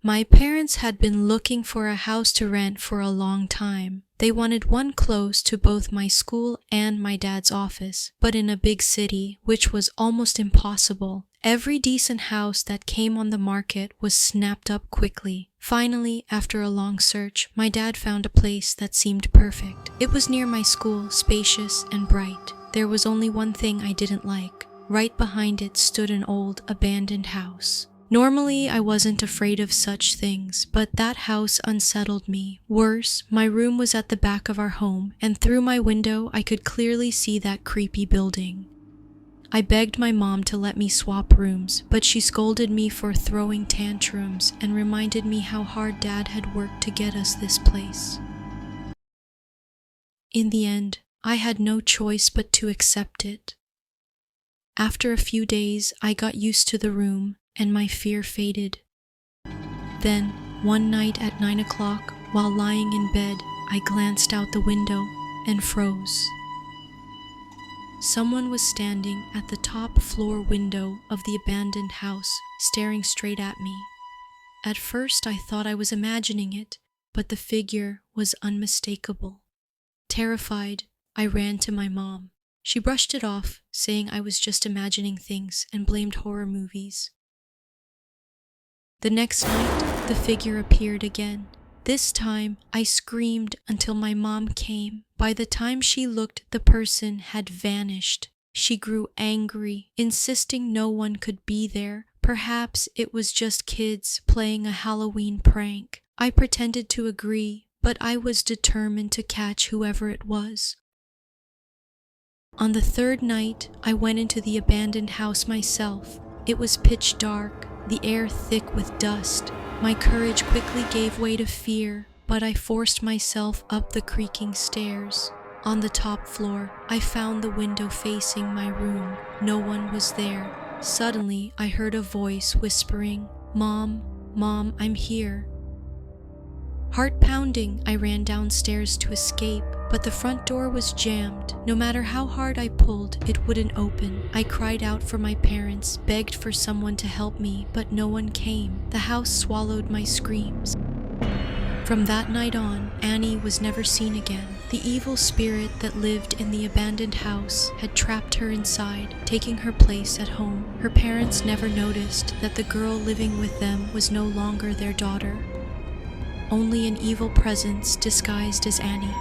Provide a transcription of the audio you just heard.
My parents had been looking for a house to rent for a long time. They wanted one close to both my school and my dad's office, but in a big city, which was almost impossible. Every decent house that came on the market was snapped up quickly. Finally, after a long search, my dad found a place that seemed perfect. It was near my school, spacious and bright. There was only one thing I didn't like. Right behind it stood an old, abandoned house. Normally, I wasn't afraid of such things, but that house unsettled me. Worse, my room was at the back of our home, and through my window I could clearly see that creepy building. I begged my mom to let me swap rooms, but she scolded me for throwing tantrums and reminded me how hard Dad had worked to get us this place. In the end, I had no choice but to accept it. After a few days, I got used to the room, and my fear faded. Then, one night at 9 o'clock, while lying in bed, I glanced out the window and froze. Someone was standing at the top floor window of the abandoned house, staring straight at me. At first, I thought I was imagining it, but the figure was unmistakable. Terrified, I ran to my mom. She brushed it off, saying I was just imagining things and blamed horror movies. The next night, the figure appeared again. This time, I screamed until my mom came. By the time she looked, the person had vanished. She grew angry, insisting no one could be there. Perhaps it was just kids playing a Halloween prank. I pretended to agree, but I was determined to catch whoever it was. On the third night, I went into the abandoned house myself. It was pitch dark, the air thick with dust. My courage quickly gave way to fear, but I forced myself up the creaking stairs. On the top floor, I found the window facing my room. No one was there. Suddenly, I heard a voice whispering, "Mom, Mom, I'm here." Heart pounding, I ran downstairs to escape, but the front door was jammed. No matter how hard I pulled, it wouldn't open. I cried out for my parents, begged for someone to help me, but no one came. The house swallowed my screams. From that night on, Annie was never seen again. The evil spirit that lived in the abandoned house had trapped her inside, taking her place at home. Her parents never noticed that the girl living with them was no longer their daughter, only an evil presence disguised as Annie.